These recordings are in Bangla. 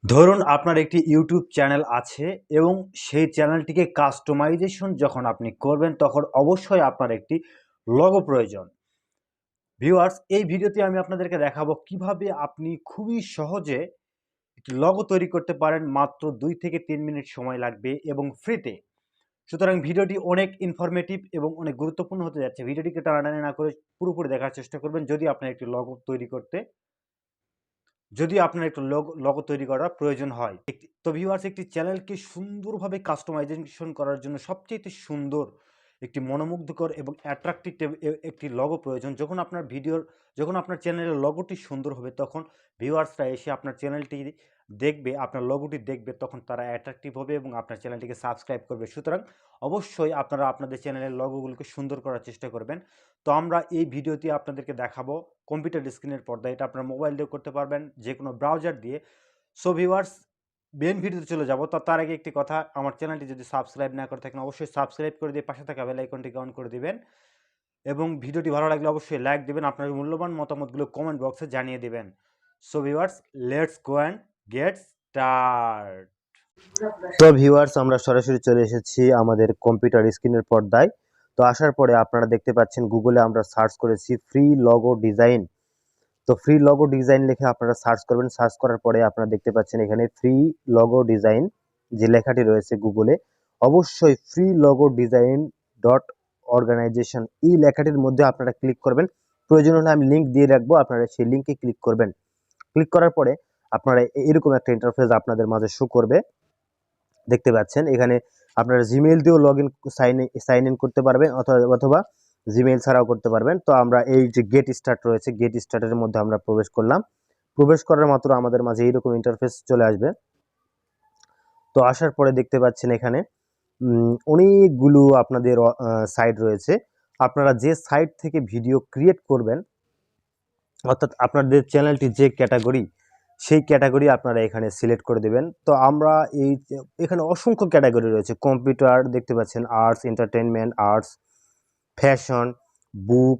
ধরুন আপনার একটি ইউটিউব চ্যানেল আছে এবং সেই চ্যানেলটিকে কাস্টমাইজেশন যখন আপনি করবেন তখন অবশ্যই আপনার একটি লোগো প্রয়োজন। ভিউয়ার্স, এই ভিডিওতে আমি আপনাদেরকে দেখাবো কিভাবে আপনি খুবই সহজে একটি লোগো তৈরি করতে পারেন। মাত্র 2 থেকে 3 মিনিট সময় লাগবে এবং ফ্রিতে। সুতরাং ভিডিওটি অনেক ইনফরমেটিভ এবং অনেক গুরুত্বপূর্ণ হতে যাচ্ছে। ভিডিওটিকে টানাটানি না করে পুরোপুরি দেখার চেষ্টা করবেন যদি আপনার একটি লোগো তৈরি করতে যদি আপনার একটু লোগো তৈরি করার প্রয়োজন হয়। তো ভিউয়ার্স, একটি চ্যানেলকে সুন্দরভাবে কাস্টমাইজেশন করার জন্য সবচাইতে সুন্দর একটি মনোমুগ্ধকর এবং অ্যাট্রাকটিভ একটি লোগো প্রয়োজন। যখন আপনার চ্যানেলের লোগোটি সুন্দর হবে তখন ভিউয়ার্সরা এসে আপনার চ্যানেলটি দেখবে, আপনার লোগোটি দেখবে, তখন তারা অ্যাট্রাকটিভ হবে এবং আপনার চ্যানেলটিকে সাবস্ক্রাইব করবে। সুতরাং অবশ্যই আপনারা আপনাদের চ্যানেলের লোগোগুলোকে সুন্দর করার চেষ্টা করবেন। তো আমরা এই ভিডিওতে আপনাদেরকে দেখাবো কম্পিউটার স্ক্রিনের পর্দায়। এটা আপনার মোবাইল দিয়েও করতে পারবেন, যে কোনো ব্রাউজার দিয়ে। সো ভিউয়ার্স, মেন ভিডিওতে চলে যাব। তো তার আগে একটি কথা, আমার চ্যানেলটি যদি সাবস্ক্রাইব না করে থাকেন অবশ্যই সাবস্ক্রাইব করে দিয়ে পাশে থাকা বেল আইকনটিকে অন করে দিবেন এবং ভিডিওটি ভালো লাগলে অবশ্যই লাইক দিবেন। আপনার মূল্যবান মতামতগুলো কমেন্ট বক্সে জানিয়ে দিবেন। So viewers, let's go and get start. তো ভিউয়ার্স, আমরা সরাসরি চলে এসেছি আমাদের কম্পিউটার স্ক্রিনের পর্দায়। তো আসার পরে আপনারা দেখতে পাচ্ছেন গুগলে আমরা সার্চ করেছি ফ্রি লোগো ডিজাইন। তো ফ্রি লোগো ডিজাইন লিখে আপনারা সার্চ করবেন। সার্চ করার পরে আপনারা দেখতে পাচ্ছেন এখানে ফ্রি লোগো ডিজাইন যে লেখাটি রয়েছে গুগলে, অবশ্যই free logo design dot organization এই লেখাটির মধ্যে আপনারা ক্লিক করবেন। প্রয়োজন হলে আমি লিঙ্ক দিয়ে রাখবো, আপনারা সেই লিঙ্কে ক্লিক করবেন। ক্লিক করার পরে আপনারা এরকম একটা ইন্টারফেস আপনাদের মাঝে শো করবে। দেখতে পাচ্ছেন এখানে আপনারা জিমেইল দিয়েও সাইন ইন করতে পারবেন অথবা জিমেইল ছাড়াও করতে পারবেন। তো আমরা এই যে গেট স্টার্ট রয়েছে, গেট স্টার্টের মধ্যে আমরা প্রবেশ করলাম। প্রবেশ করার মাত্র আমাদের মাঝে এইরকম ইন্টারফেস চলে আসবে। তো আসার পরে দেখতে পাচ্ছেন এখানে অনেকগুলো আপনাদের সাইট রয়েছে। আপনারা যে সাইট থেকে ভিডিও ক্রিয়েট করবেন, অর্থাৎ আপনাদের চ্যানেলটি যে ক্যাটাগরি, সেই ক্যাটাগরি আপনারা এখানে সিলেক্ট করে দেবেন। তো আমরা এখানে অসংখ্য ক্যাটাগরি রয়েছে। কম্পিউটার দেখতে পাচ্ছেন, আর্টস, এন্টারটেনমেন্ট, আর্টস, ফ্যাশন, বুক,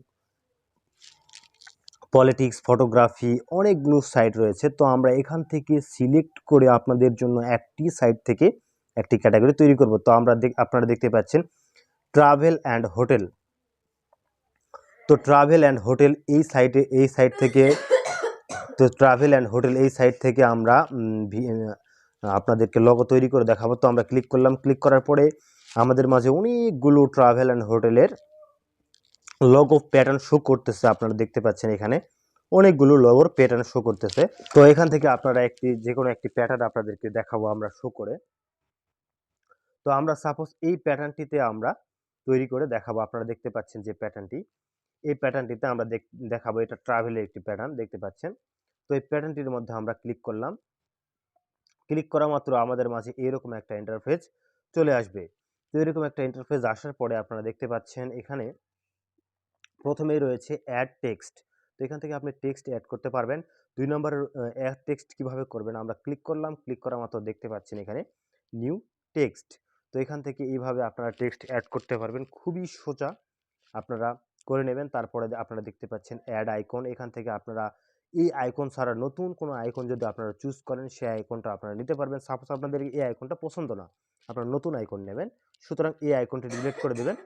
পলিটিক্স, ফটোগ্রাফি, অনেকগুলো সাইট রয়েছে। তো আমরা এখান থেকে সিলেক্ট করে আপনাদের জন্য একটি সাইট থেকে একটি ক্যাটাগরি তৈরি করব। তো আপনারা দেখতে পাচ্ছেন ট্রাভেল অ্যান্ড হোটেল। তো ট্রাভেল অ্যান্ড হোটেল এই সাইট থেকে আমরা আপনাদেরকে লোগো তৈরি করে দেখাবো। তো আমরা ক্লিক করলাম। ক্লিক করার পরে আমাদের মাঝে অনেকগুলো ট্রাভেল অ্যান্ড হোটেলের লোগো প্যাটার্ন শো করতেছে। আপনারা দেখতে পাচ্ছেন এখানে অনেকগুলো লোগোর প্যাটার্ন শো করতেছে। তো এখান থেকে আপনারা যে কোনো একটি প্যাটার্ন আপনাদেরকে দেখাবো আমরা শো করে। তো আমরা সাপোজ এই প্যাটার্নটিতে আমরা তৈরি করে দেখাবো। আপনারা দেখতে পাচ্ছেন যে প্যাটার্নটি, এই প্যাটার্নটিতে আমরা দেখাবো। এটা ট্রাভেলের একটি প্যাটার্ন দেখতে পাচ্ছেন। তো এই প্যাটার্নটির মধ্যে আমরা ক্লিক করলাম। ক্লিক করা মাত্র আমাদের মাঝে এরকম একটা ইন্টারফেস চলে আসবে। তো এরকম একটা ইন্টারফেস আসার পরে আপনারা দেখতে পাচ্ছেন এখানে প্রথমেই রয়েছে অ্যাড টেক্সট। তো এখান থেকে আপনি টেক্সট অ্যাড করতে পারবেন। 2 নম্বরের অ্যাড টেক্সট কিভাবে করবেন, আমরা ক্লিক করলাম। ক্লিক করা মাত্র দেখতে পাচ্ছেন এখানে নিউ টেক্সট। তো এখান থেকে এইভাবে আপনারা টেক্সট অ্যাড করতে পারবেন, খুবই সোজা আপনারা করে নেবেন। তারপরে আপনারা দেখতে পাচ্ছেন অ্যাড আইকন। এখান থেকে আপনারা এই আইকন ছাড়া নতুন কোনো আইকন যদি আপনারা চুজ করেন, সেই আইকনটা আপনারা নিতে পারবেন। সাপোজ আপনাদের এই আইকনটা পছন্দ না, আপনারা নতুন আইকন নেবেন। সুতরাং এই আইকনটি ডিলিট করে দেবেন।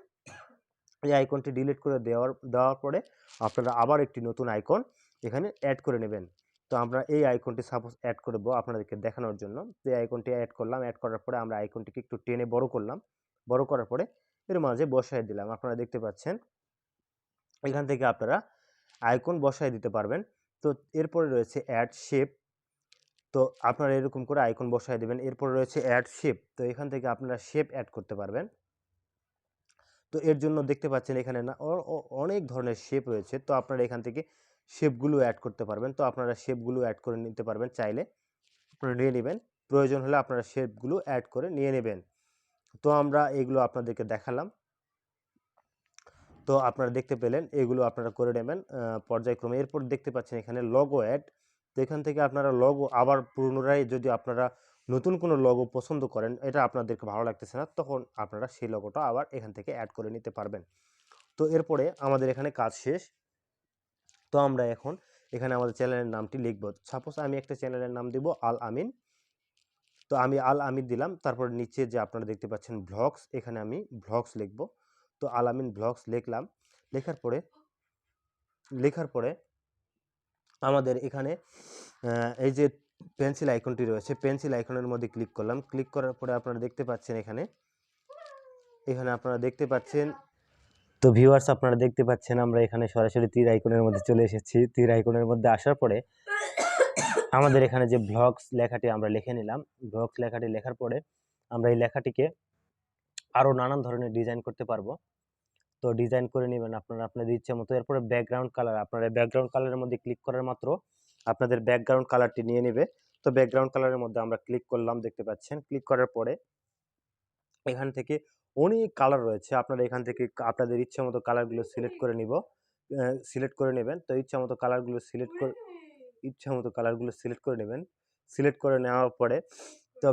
এই আইকনটি ডিলিট করে দেওয়ার পরে আপনারা আবার একটি নতুন আইকন এখানে অ্যাড করে নেবেন। তো আমরা এই আইকনটি সাপোজ অ্যাড করব আপনাদেরকে দেখানোর জন্য। তো এই আইকনটি অ্যাড করলাম। অ্যাড করার পরে আমরা আইকনটিকে একটু টেনে বড় করলাম। বড় করার পরে এর মাঝে বসায় দিলাম। আপনারা দেখতে পাচ্ছেন এখান থেকে আপনারা আইকন বসায় দিতে পারবেন। তো এরপরে রয়েছে অ্যাড শেপ। তো আপনারা এরকম করে আইকন বসায় দেবেন। এরপরে রয়েছে অ্যাড শেপ। তো এখান থেকে আপনারা শেপ অ্যাড করতে পারবেন। তো এর জন্য দেখতে পাচ্ছেন এখানে না অনেক ধরনের শেপ রয়েছে। তো আপনারা এখান থেকে শেপগুলো অ্যাড করতে পারবেন। তো আপনারা শেপগুলো অ্যাড করে নিতে পারবেন, চাইলে আপনারা নিয়ে নেবেন। প্রয়োজন হলে আপনারা শেপগুলো অ্যাড করে নিয়ে নেবেন। তো আমরা এগুলো আপনাদেরকে দেখালাম। তো আপনারা দেখতে পেলেন, এগুলো আপনারা করে নেবেন পর্যায়ক্রমে। এরপর দেখতে পাচ্ছেন এখানে লোগো অ্যাড। তো এখান থেকে আপনারা লোগো আবার পুনরায় যদি আপনারা নতুন কোনো লোগো পছন্দ করেন, এটা আপনাদেরকে ভালো লাগতেছে না, তখন আপনারা সেই লোগোটা আবার এখান থেকে অ্যাড করে নিতে পারবেন। তো এরপরে আমাদের এখানে কাজ শেষ। তো আমরা এখন এখানে আমাদের চ্যানেলের নামটি লিখব। সাপোজ আমি একটা চ্যানেলের নাম দিব আল আমিন। তো আমি আল আমিন দিলাম। তারপর নিচে যে আপনারা দেখতে পাচ্ছেন ভ্লগস, এখানে আমি ভ্লগস লিখব। তো আল আমিন ভ্লগস লিখলাম। লেখার পরে আমাদের এখানে এই যে পেন্সিল আইকনটি রয়েছে, পেন্সিল আইকনের মধ্যে ক্লিক করলাম। ক্লিক করার পরে আপনারা দেখতে পাচ্ছেন এখানে আপনারা দেখতে পাচ্ছেন, তো ভিউয়ার্স আপনারা দেখতে পাচ্ছেন আমরা এখানে সরাসরি তীর আইকনের মধ্যে চলে এসেছি। তীর আইকনের মধ্যে আসার পরে আমাদের এখানে যে ভ্লগস লেখাটি আমরা লিখে নিলাম। ভ্লগস লেখাটি লেখার পরে আমরা এই লেখাটিকে আরো নানান ধরনের ডিজাইন করতে পারবো। তো ডিজাইন করে নেবেন আপনারা আপনাদের ইচ্ছা মতো। এরপরে ব্যাকগ্রাউন্ড কালার, আপনারা ব্যাকগ্রাউন্ড কালারের মধ্যে ক্লিক করার মাত্র আপনাদের ব্যাকগ্রাউন্ড কালারটি নিয়ে নেবে। তো ব্যাকগ্রাউন্ড কালারের মধ্যে আমরা ক্লিক করলাম, দেখতে পাচ্ছেন। ক্লিক করার পরে এখান থেকে অনেক কালার রয়েছে, আপনারা এখান থেকে আপনাদের ইচ্ছা মতো কালারগুলো সিলেক্ট করে সিলেক্ট করে নেবেন। তো ইচ্ছা মতো কালারগুলো সিলেক্ট করে নেবেন। সিলেক্ট করে নেওয়ার পরে তো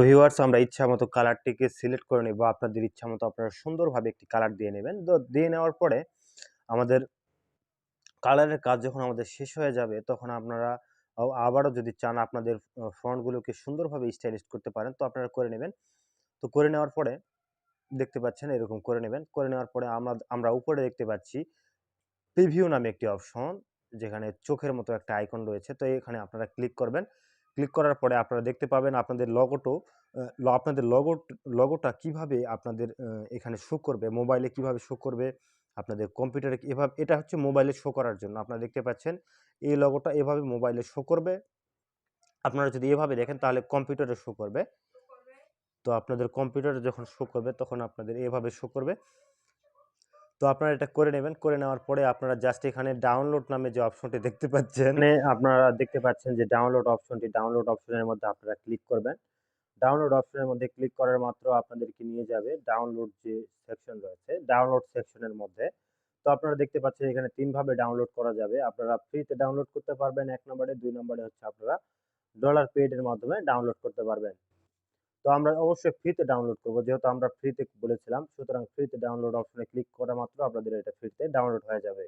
ভিউয়ার্স আমরা ইচ্ছা মতো কালারটিকে সিলেক্ট করে নেব। আপনাদের ইচ্ছা মতো আপনারা সুন্দরভাবে একটি কালার দিয়ে নেবেন। তো দিয়ে নেওয়ার পরে আমাদের কালারের কাজ যখন আমাদের শেষ হয়ে যাবে, তখন আপনারা আবারও যদি চান আপনাদের ফন্টগুলোকে সুন্দরভাবে স্টাইলিশ করতে পারেন, তো আপনারা করে নেবেন। তো করে নেওয়ার পরে দেখতে পাচ্ছেন এরকম করে নেবেন। করে নেওয়ার পরে আমরা উপরে দেখতে পাচ্ছি প্রিভিউ নামে একটি অপশন, যেখানে চোখের মতো একটা আইকন রয়েছে। তো এখানে আপনারা ক্লিক করবেন। ক্লিক করার পরে আপনারা দেখতে পাবেন আপনাদের লগোটা কিভাবে আপনাদের এখানে শো করবে, মোবাইলে কিভাবে শো করবে, আপনাদের কম্পিউটারে এভাবে। এটা হচ্ছে মোবাইলে শো করার জন্য। আপনারা দেখতে পাচ্ছেন এই লগোটা এভাবে মোবাইলে শো করবে। আপনারা যদি এভাবে দেখেন তাহলে কম্পিউটারে শো করবে। তো আপনাদের কম্পিউটারে যখন শো করবে তখন আপনাদের এভাবে শো করবে। তো আপনারা এটা করে নেবেন। করে নেওয়ার পরে আপনারা জাস্ট এখানে ডাউনলোড নামে যে অপশনটি দেখতে পাচ্ছেন, মানে আপনারা দেখতে পাচ্ছেন যে ডাউনলোড অপশনের মধ্যে আপনারা ক্লিক করবেন। ডাউনলোড অপশনের মধ্যে ক্লিক করার মাত্র আপনাদেরকে নিয়ে যাবে ডাউনলোড যে সেকশন রয়েছে, ডাউনলোড সেকশনের মধ্যে। তো আপনারা দেখতে পাচ্ছেন এখানে ৩ ভাবে ডাউনলোড করা যাবে। আপনারা ফ্রিতে ডাউনলোড করতে পারবেন ১ নম্বরে, ২ নম্বরে হচ্ছে আপনারা ডলার পেইড এর মাধ্যমে ডাউনলোড করতে পারবেন। তো আমরা অবশ্যই ফ্রিতে ডাউনলোড করব, যেহেতু আমরা ফ্রিতে বলেছিলাম। সুতরাং ফ্রিতে ডাউনলোড অপশনে ক্লিক করা মাত্র আপনাদের এটা ফ্রিতে ডাউনলোড হয়ে যাবে।